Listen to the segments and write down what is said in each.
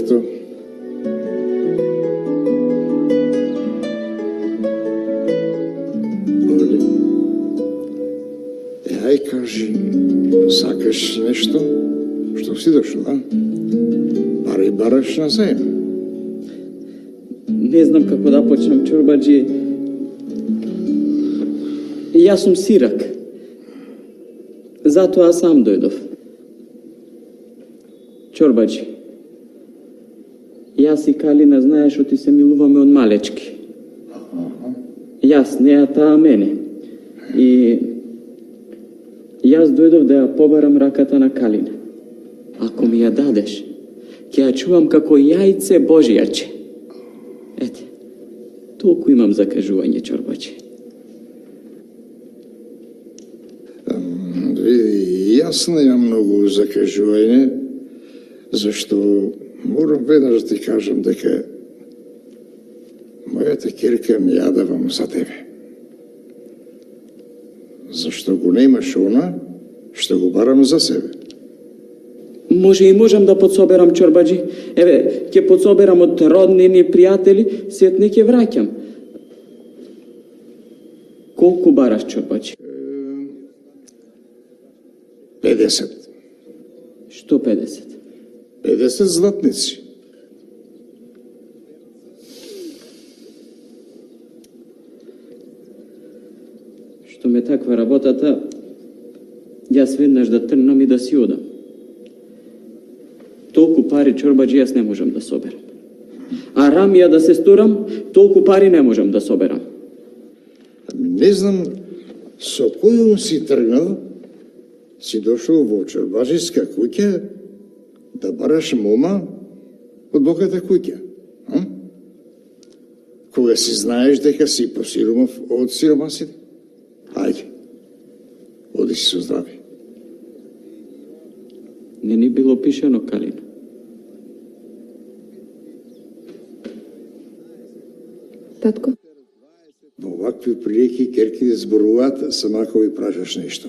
директор. Оли, ај кажи, сакаш нешто? Што си дошла, а? Пари бараш на заем. Не знам како да почнам, чорбаджи. Јас сум сирак. Затоа сам дојдов. Чорбаджи, јас и Калина знаеш што ти се милуваме од малечки. Јас, неа таа мене. И јас дојдов да ја побарам раката на Калина. Ако ми ја дадеш, ќе ја чувам како јајце Божијаче. Ете, толку имам за кажување, чорбаджи. Јас немам многу за кажување, зашто морам веднаш да ти кажам дека мојата ќерка ми јадевам за тебе. Зашто го немаш она, што го барам за себе. Може и можам да подсоберам, чорбаджи. Еве, ќе подсоберам од роднини, пријатели, сетне ќе враќам. Колку бараш, чорбаджи? 50. Што 50? 50 златници. Што ме таква работата, јас веднаш да трнам и да си одам. Толку пари, чорбаджи, јас не можам да соберам. А рамија да се сторам, толку пари не можам да соберам. Не знам со којом си тргнал, си дошол во чорбаджиска куќа да бараш мома од богата куќа. Кога си знаеш дека си посиромав од сиромасите? Ајде, оди си со здраве. Не ни било пишено, Калина. Татко? Во овакви прилики керките зборуваат само ако ви прашаш нешто.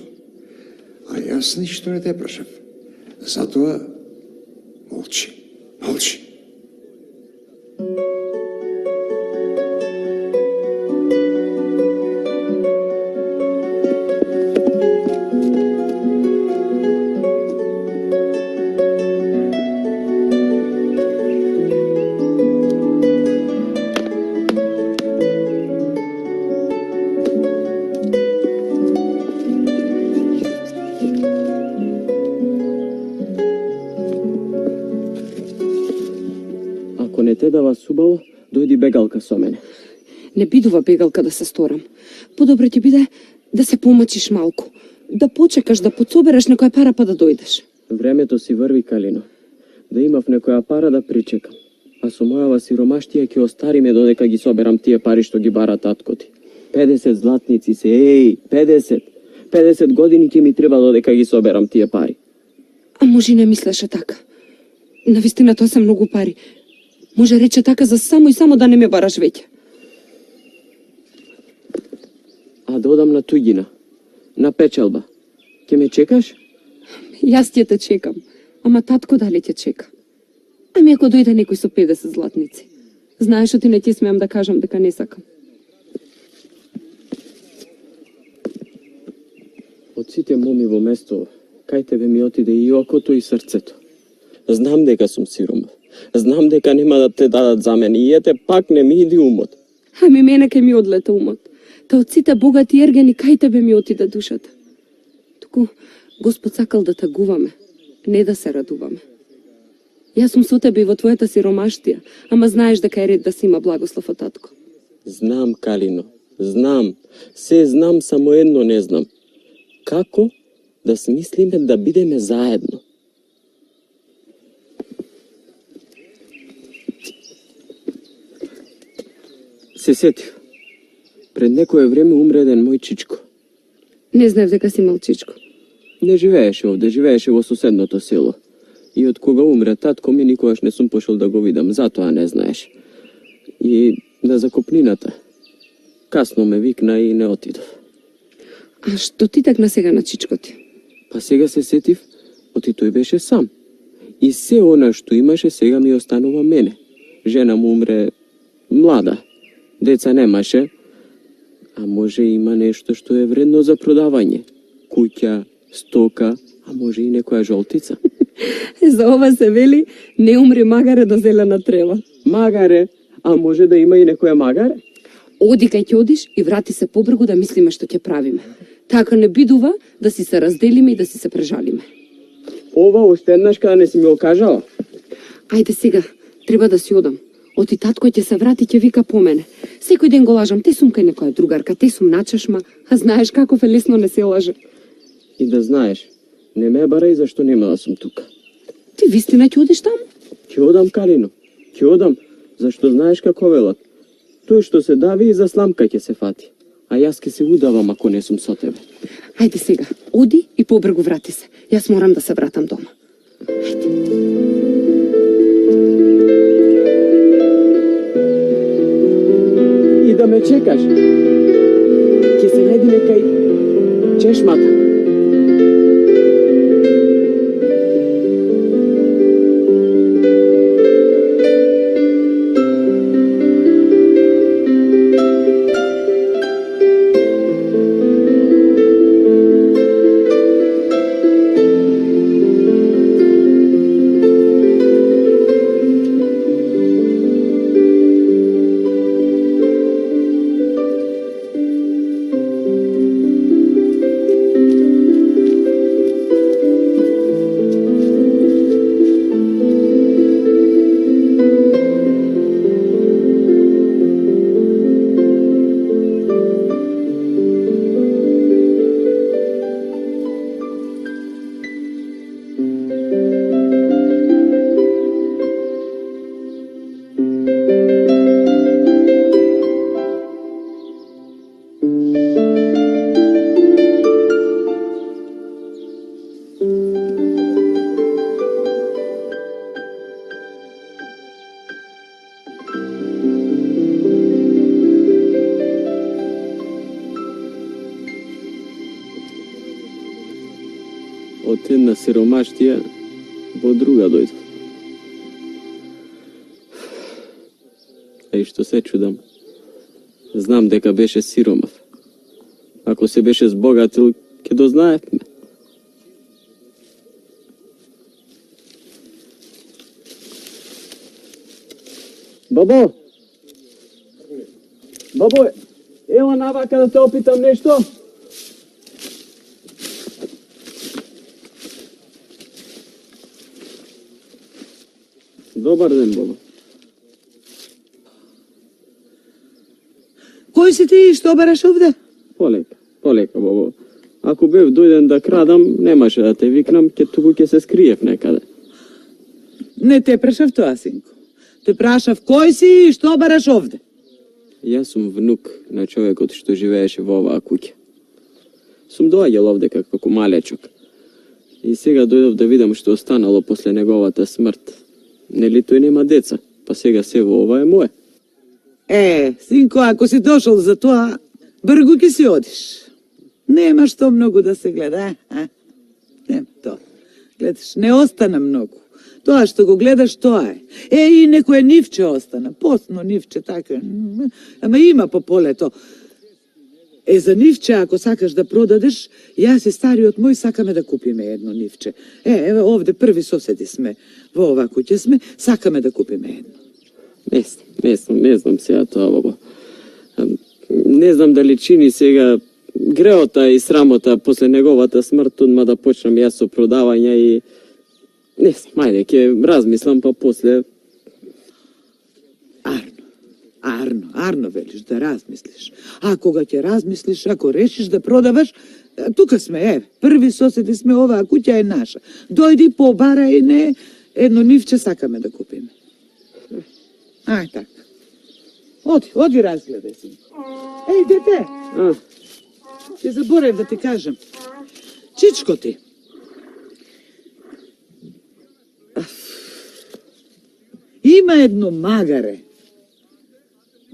А јас ништо не те прашав. Затоа молчи, молчи. Не те дава субаво, дојди бегалка со мене. Не бидува бегалка да се сторам. Подобро ти биде да се помачиш малку. Да почекаш да подсобераш некоја пара па да дојдеш. Времето си врви, Калино. Да имав некоја пара да причекам. А со мојава сиромаштија ќе остариме додека ги соберам тие пари што ги бара татко ти. 50 златници се, 50. 50 години ќе ми треба додека ги соберам тие пари. А може и не мислеше така. Навистина тоа се многу пари. Може рече така за само и само да не ме бараш веќе. А да одам на туѓина, на печалба. Ке ме чекаш? Јас ќе те чекам. Ама татко дали ќе чека? Ами ако дојде некој со 50 златници. Знаеш што ти не ти смеам да кажам дека не сакам. Од сите моми во место, кај тебе ми отиде и окото и срцето. Знам дека сум сиромав. Знам дека нема да те дадат за мене и ете пак не ми иди умот. Ами мене ке ми одлета умот. Та од сите богати ергени кај тебе ми отиде душата. Туку Господ сакал да тагуваме, не да се радуваме. Јас сум со тебе и во твојата сиромаштија, ама знаеш дека е ред да си има благослов од татко. Знам, Калино, знам. Се знам, само едно не знам. Како да смислиме да бидеме заедно? Се сетив. Пред некое време умре еден мој чичко. Не знаев дека си имал чичко. Не живееше овде, живееше во соседното село. И од кога умре татко ми, никогаш не сум пошол да го видам, затоа не знаеш. И на закопнината. Касно ме викна и не отидов. А што ти такна сега на чичко ти? Па сега се сетив, оти тој беше сам. И се она што имаше сега ми останува мене. Жена му умре млада. Деца немаше. А може има нешто што е вредно за продавање. Куќа, стока, а може и некоја жолтица. За ова се вели, не умре магаре до зелена трева. Магаре, а може да има и некоја магаре? Оди кај ќе одиш и врати се побргу да мислиме што ќе правиме. Така не бидува да си се разделиме и да си се прежалиме. Ова уште еднаш када не си ми окажала. Ајде сега, треба да си одам. Оти татко ќе се врати, ќе вика по мене. Секој ден го лажам, те сум кај некоја другарка, те сум на чешма, а знаеш каков е лесно не се лаже. И да знаеш, не ме барај зашто нема да сум тука. Ти вистина ќе одиш таму? Ќе одам, Калино, ќе одам, зашто знаеш како велат. Тој што се дави и за сламка ќе се фати. А јас ќе се удавам ако не сум со тебе. Ајде сега, оди и побргу врати се. Јас морам да се вратам дома. И да ме чекаш. Ќе се најдеме кај чешмата. Од една сиромаштија во друга дојдов. И што се чудам, знам дека беше сиромав. Ако се беше збогатил, ќе дознаевме. Бабо! Бабо, ева навака да те опитам нешто. Добар ден, бабо. Кој си ти и што бараш овде? Полека, бабо. Ако бев дојден да крадам, немаше да те викнам, туку ќе се скриев некаде. Не те прашав тоа, синко. Те прашав кој си и што бараш овде? Јас сум внук на човекот што живееше во оваа куќа. Сум доаѓал овде како малечок. И сега дојдов да видам што останало после неговата смрт. Нели тој нема деца, па сега се во ова е мое. Синко, ако си дошол за тоа, бргу ќе си одиш. Нема што многу да се гледа, Нема тоа. Гледаш, не остана многу. Тоа што го гледаш, тоа е. И некој нивче остана, посно нивче, така. Ама има по полето. За нивче, ако сакаш да продадеш, јас и стариот мој сакаме да купиме едно нивче. Еве, овде први соседи сме. Во ова куќе сме, сакаме да купиме едно. Не знам сега тоа, бабо. Не знам дали чини сега греота и срамота после неговата смрт, одма да почнам јас со продавање и... Не знам, ајде, ќе размислам, па после... Арно велиш да размислиш. А кога ќе размислиш, ако решиш да продаваш, тука сме, еве, први соседи сме, оваа куќа е наша. Дојди, побарај, не, едно нивче сакаме да купиме. Ај, така. Оди разгледај си. Дете! Ќе заборев да ти кажам. Чичко ти. Има едно магаре.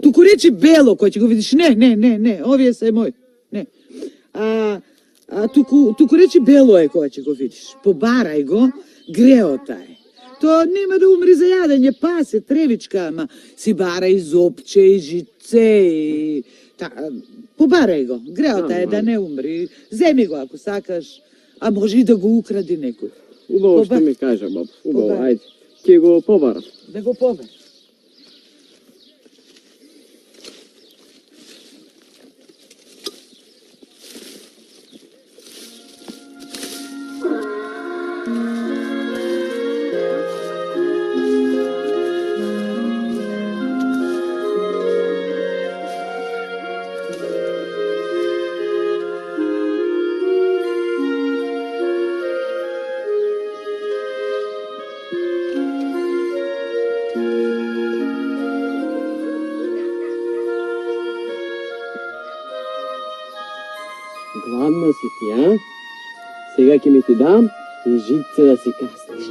Туку речи бело, кој ќе го видиш. Не, овие се мој. Не. Туку речи бело е кој ќе го видиш. Побарај го, греота е. Тоа нема да умри за јадење, пасе, тревичка, ама си бара и зопче, и жице, и... Побарај го, греота е да не умри. Земи го ако сакаш, а може и да го укради некој. Убаво што ми кажа, баб. Убаво, ајде. Ке го побарам. Да го побараш. Гладна си ти, а? Сега ќе ми ти дам и житце да си каснеш.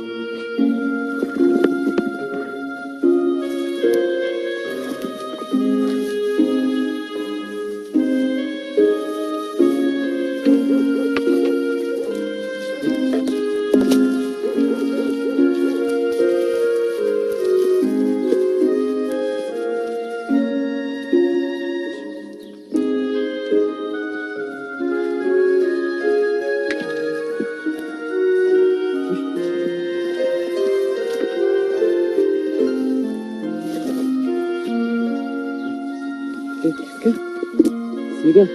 Сега,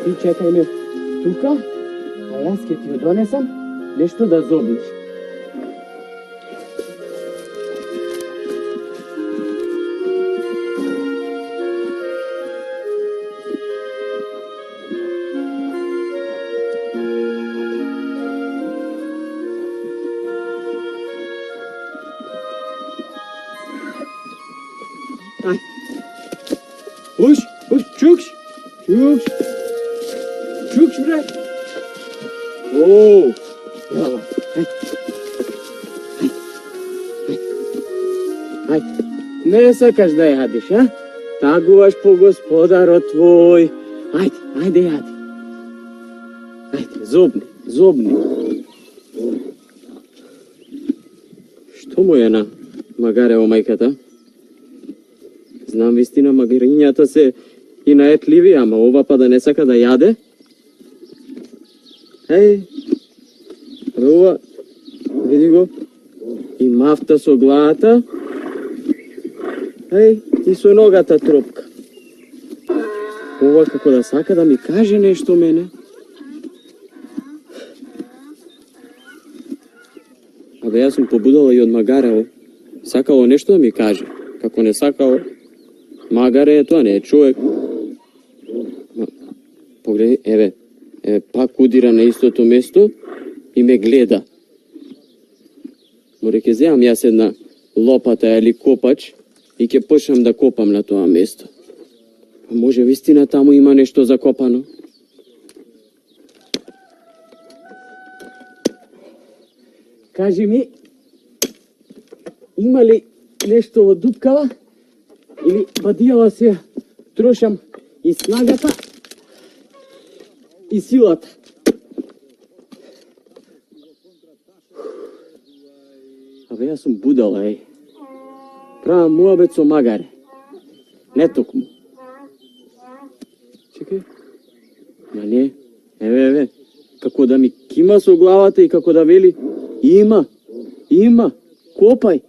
ти чекај ме тука, а јас ќе ти ја донесам нешто да зобниш. Ај. Уш, чукш. Чукш, бре. Оу. Јава. Ај. Не сакаш да јадиш, а? Тагуваш по господарот твој. Ајде јади. Ајде, зобни. Што му е на магарево мајката? Знам вистина, магарињата се и наетливи, ама ова па да не сака да јаде? Ова, види го, и мафта со главата, и со ногата тропка. Ова како да сака да ми каже нешто мене. Абе, јас сум побудала и од магарево. Сакало нешто да ми каже. Како не сакало, магаре е тоа, не е човек. Погледи, еве, пак удира на истото место и ме гледа. Море ќе земам јас една лопата или копач и ќе почнам да копам на тоа место. А може вистина таму има нешто закопано? Кажи ми, има ли нешто од дупкава? Или бадијава се трошам и снагата и силата. Абе, јас сум будала, Правам муабет со магаре. Не токму. Чекај. Ма не. Еве. Како да ми кима со главата и како да вели има. Копај.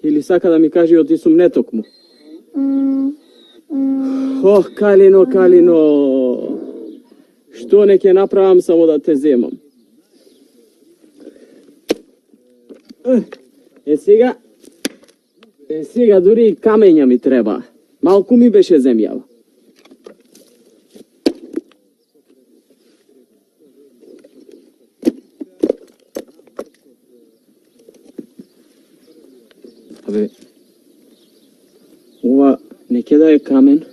Или сака да ми каже оти сум не токму. Ох, Калино. Што не ќе направам само да те земам. Сега дури и камења ми треба. Малку ми беше земјава. Абе, ова не ќе да е камен.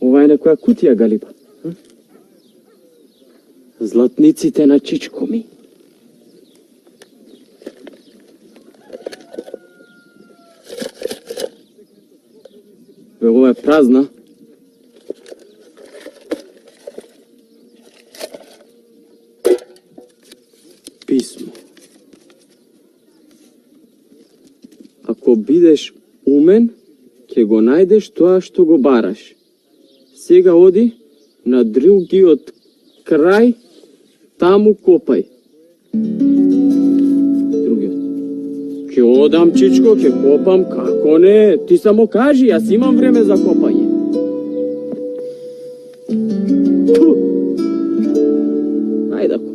Ова е некоја кутија, Галиба. Златниците на чичко ми. Бе, ова е празна. Писмо. Ако бидеш умен, ќе го најдеш тоа што го бараш. Сега оди на другиот крај, таму копај. Другиот. Ќе одам, чичко, ќе копам, како не? Ти само кажи, јас имам време за копање. Ту. Ајде да копам.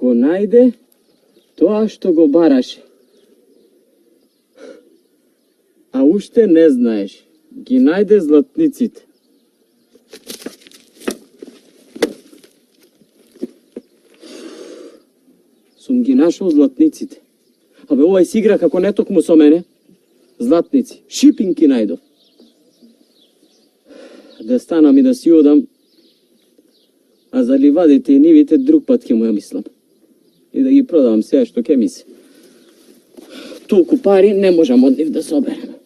Го најде тоа што го бараше. А уште не знаеш. Ги најде златниците. Сум ги нашол златниците. Абе, ова си игра како не токму со мене. Златници. Шипинки најдов. Да станам и да си одам, а за ливадите и нивите друг пат ќе му ја мислам. И да ги продавам сега што ќе ми се. Толку пари не можам од нив да соберем.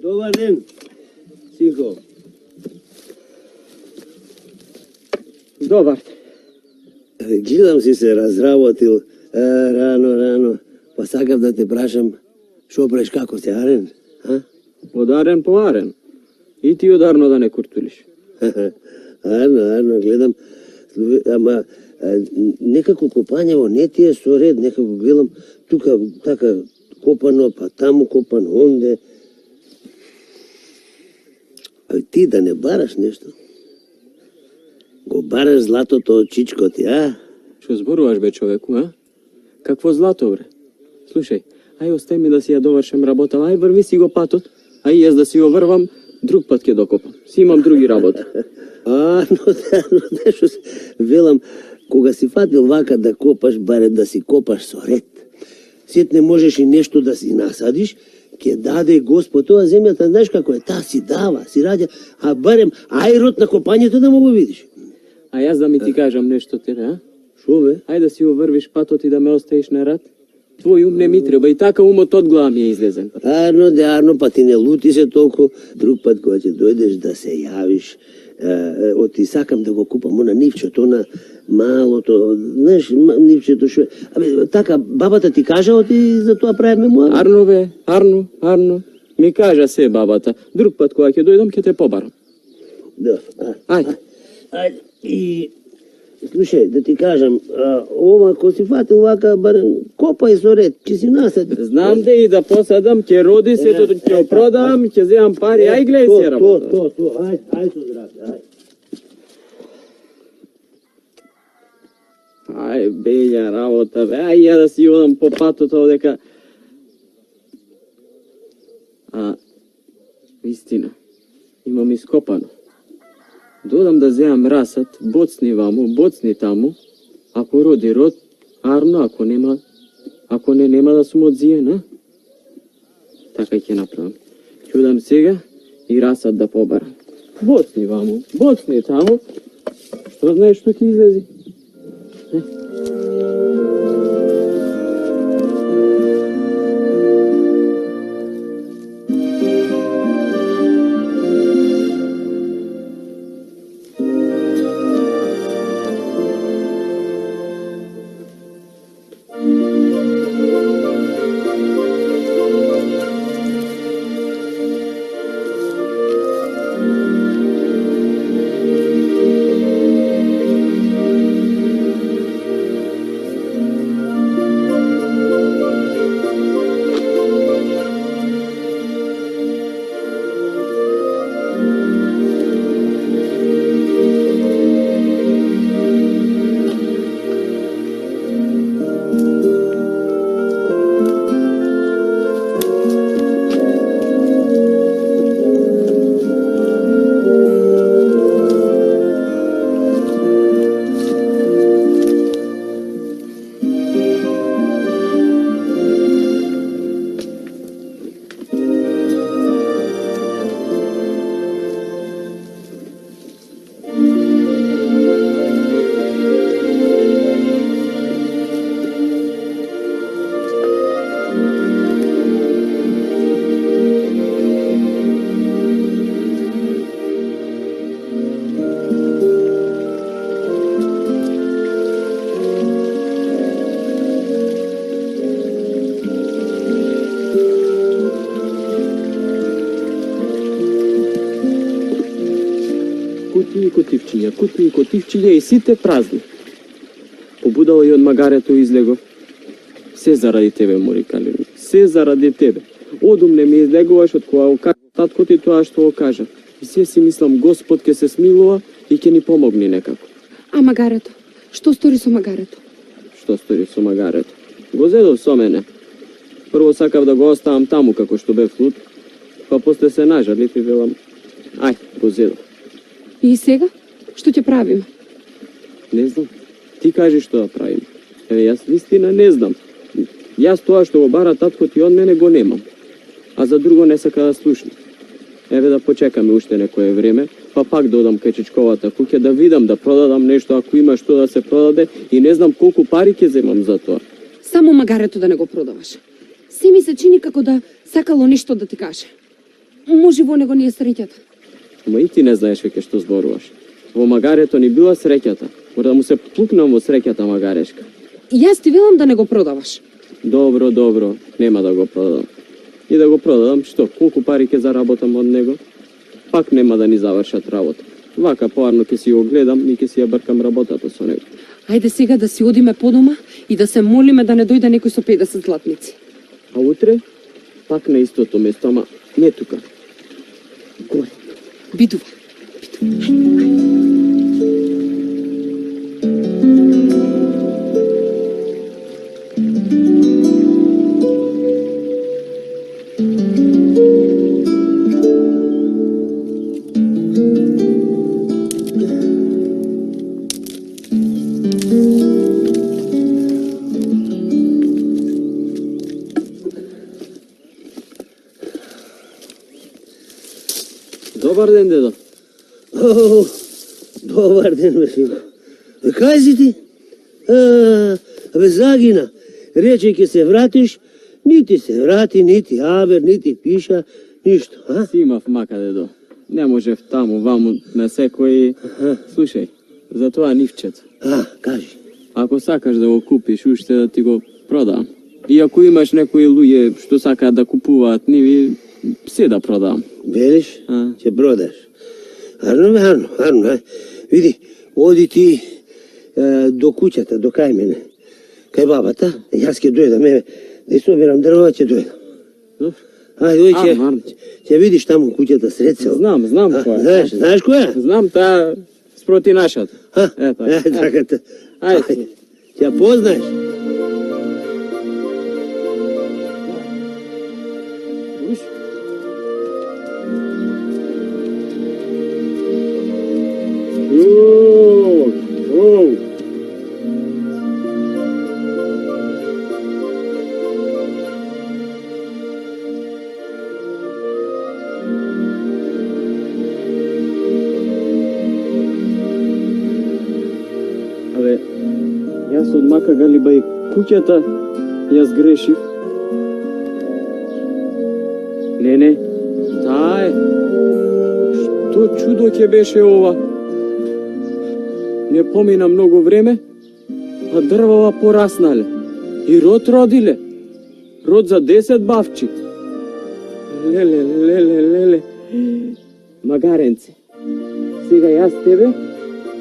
Добар ден, синко. Добар. Гледам си се разработил рано, па сакав да те прашам, шо преш како си арен, а? Одарен по арен. И ти ударно да не куртулиш. Арно, гледам, ама некако копањево не ти е со ред, некако гледам тука така копано, па таму копано, онде. А ти да не бараш нешто? Го бараш златото од чичко ти, а? Што зборуваш, бе, човеку, а? Какво злато, бре? Слушај, ај остај ми да си ја довршам работа, ај врви си го патот, ај јас да си го врвам, друг пат ќе докопам. Си имам други работи. Но да, што велам, кога си фатил вака да копаш, баре да си копаш со ред. Сетне можеш и нешто да си насадиш, ќе даде Господ тоа земјата, знаеш како е, таа си дава, си раѓа, а барем аерот на копањето да му го видиш. А јас да ми ти кажам нешто тебе, а? Шо бе? Ај да си уврвиш патот и да ме оставиш на рад. Твој ум не ми треба и така умот од глава ми е излезен. Арно, па ти не лути се толку. Друг пат кога ќе дојдеш да се јавиш, оти сакам да го купам она нивчето, на малото, знаеш, нивчето шо... Абе, така, бабата ти кажа, оти за тоа правиме му? Арно, бе, Арно. Ми кажа се бабата. Друг пат кога ќе дојдам, ќе те побарам. Да, Ајде. Ајде, и... Слушај, да ти кажам, ова, ако си фатил вака, барем, копај со ред, ќе си насад. Знам да и да посадам, ќе роди сето, ќе го продам, ќе земам пари, ај гледај се работа. Ајде со здравје, ајде. Ај, беља работа, бе, ај ја да си одам по патот овдека. Вистина, имам ископано. Додам да земам расат, боцни ваму, боцни таму. Ако роди род, арно, ако нема да сум одзиен, а? Така ќе направам. Ќе удам сега и расат да побарам. Боцни ваму, боцни таму. Што знаеш што ќе излези? кутни котивчиња и сите празни. Побудало и од магарето излегов. Се заради тебе, мори Калин, се заради тебе. Одум не ме излегуваш од кога го кажа татко ти тоа што го кажа. И се си мислам Господ ќе се смилува и ќе ни помогне некако. А магарето? Што стори со магарето? Што стори со магарето? Го зедов со мене. Прво сакав да го оставам таму како што бев луд, па после се нажалив и велам, ај, го зедов. И сега? Што ќе правиме? Не знам. Ти кажи што да правим. Јас вистина не знам. Јас тоа што го бара татко ти од мене го немам. А за друго не сака да слушам. Еве да почекаме уште некое време, па пак да одам кај чичковата куќа да видам да продадам нешто ако има што да се продаде и не знам колку пари ќе земам за тоа. Само магарето да не го продаваш. Се ми се чини како да сакало нешто да ти каже. Може во него ни е среќата. Ама и ти не знаеш веќе што зборуваш. Во магарето ни била среќата. Мора да му се плукнам во среќата магарешка. Јас ти велам да не го продаваш. Добро, добро, нема да го продадам. И да го продадам, што, колку пари ќе заработам од него? Пак нема да ни завршат работа. Вака поарно ќе си го гледам и ќе си ја бркам работата со него. Ајде сега да си одиме по дома и да се молиме да не дојде некој со 50 златници. А утре, пак на истото место, ама не тука. Горе. Бидува. Добар ден, дедо. О, добар ден, бе, синко. Кај си ти? Абе, загина. Рече ќе се вратиш, нити се врати, нити авер, нити пиша, ништо, а? Си имав мака, дедо. Не можев таму, ваму, на секој... Слушај, за тоа нивчето. Кажи. Ако сакаш да го купиш, уште да ти го продам. И ако имаш некои луѓе што сакаат да купуваат ниви, се да продам. Велиш? Ќе продаш. Арно, ај. Види, оди ти до куќата, до кај мене. Кај бабата, јас ќе дојдам, да собирам дрва, ќе дојдам. Ај, дојде, ќе видиш таму куќата сред сел. Знам која. Знаеш која? Знам, таа спроти нашата. Ето. Така. Ајде. Ќе познаеш? Абе, јас од мака галиба и куќата ја сгрешив. Не, таа е. Што чудо ќе беше ова? Не помина многу време, а дрвава пораснале. И род родиле. Род за 10 бавчи. Леле. Магаренце, сега јас тебе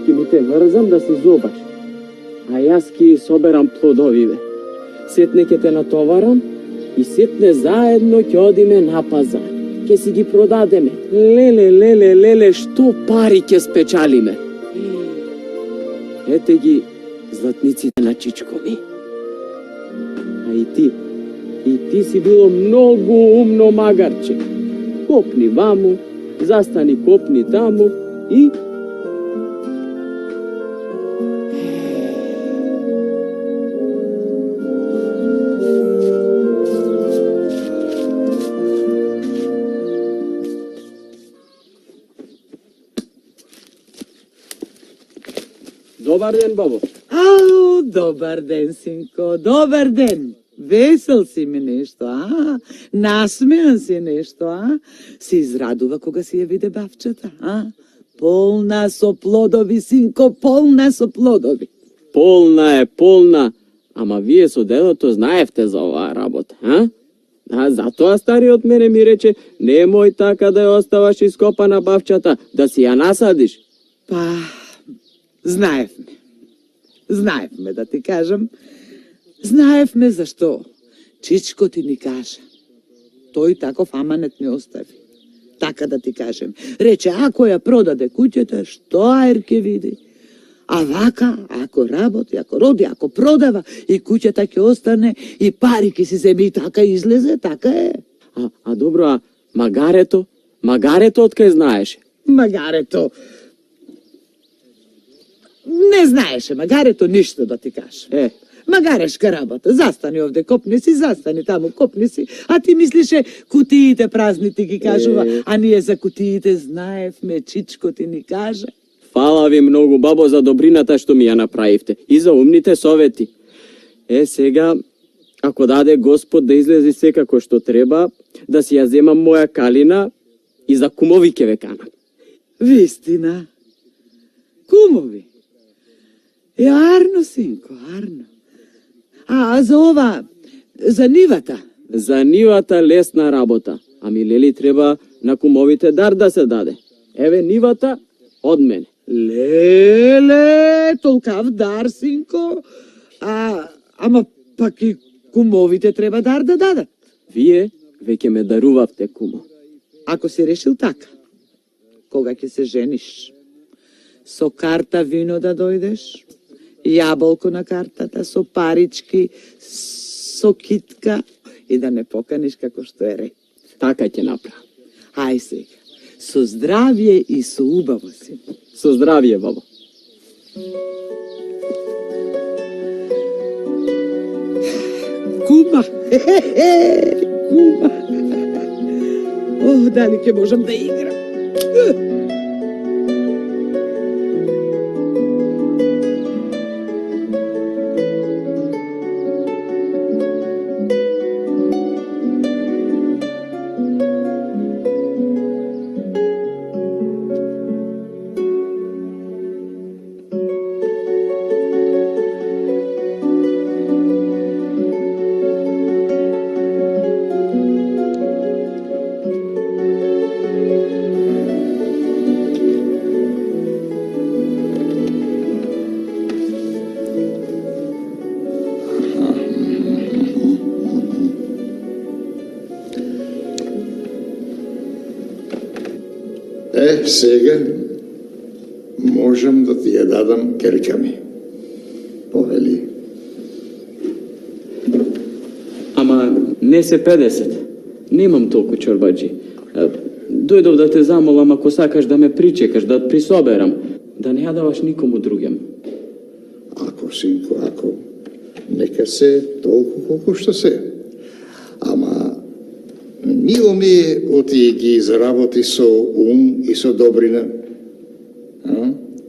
ќе ми те врзам да си зобаш. А јас ќе соберам плодовиве. Сетне ќе те натоварам и сетне заедно ќе одиме на пазар. Ќе си ги продадеме. Леле, што пари ќе спечалиме. Ете ги златниците на чичко ми. А и ти си било многу умно магарче. Копни ваму, застани копни таму и... Добар ден, бабо. Ау, добар ден, синко, добар ден. Весел си ми нешто, а? Насмеан си нешто, а? Се израдува кога си ја виде бавчата, а? Полна со плодови, синко, полна со плодови. Полна. Ама вие со дедото знаевте за оваа работа, а? А затоа стариот мене ми рече, немој така да ја оставаш ископана бавчата, да си ја насадиш. Па, знаевме. Знаевме, да ти кажам. Знаевме зашто Чичко ти ни кажа. Тој таков аманет не остави. Така да ти кажем. Рече, ако ја продаде куќата, што аер ке види? А вака, ако работи, ако роди, ако продава, и куќата ќе остане, и пари ке си земи, и така излезе, така е. А добро, а магарето? Магарето откај знаеше? Магарето... Не знаеше магарето ништо да ти кажа. Магарешка работа. Застани овде, копни си, застани таму, копни си. А ти мислише, кутиите празни ти ги кажува, а ние за кутиите знаевме, Чичко ти ни кажа. Фала ви многу, бабо, за добрината што ми ја направивте и за умните совети. Сега, ако даде Господ да излези секако што треба, да си ја земам моја калина и за кумови ке ве канам. Вистина. Кумови. Арно, синко, арно. А за ова, за нивата? За нивата лесна работа. Ами лели треба на кумовите дар да се даде. Еве нивата од мене. Леле, толкав дар, синко. Ама пак и кумовите треба дар да дадат. Вие веќе ме дарувавте, кумо. Ако си решил така, кога ќе се жениш, со карта вино да дојдеш, јаболко на картата, со парички, со китка и да не поканиш како што е ред. Така ќе направам. Ај сега, со здравје и со убаво си. Со здравје, бабо. Кума! Кума! О, дали ќе можам да играм? Сега можам да ти ја дадам керка ми. Повели. Ама не се 50. Немам толку чорбаджи. Дојдов да те замолам ако сакаш да ме причекаш, да присоберам, да не ја даваш никому другем. Ако, синко, ако. Нека се толку колку што се. Ама мило ми е оти ги заработи со ум и со добрина.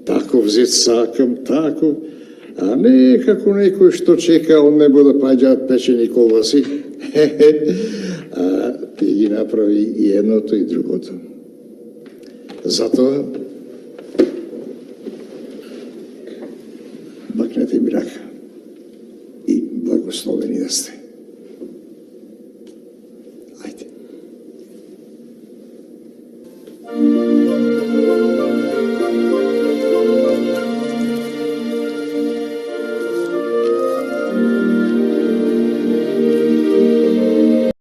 Тако взет сакам, тако, а не како некој што чека од небо да паѓаат печени колбаси. А ти ги направи и едното и другото. Затоа бакнете ми рака и благословени да сте. Ајде.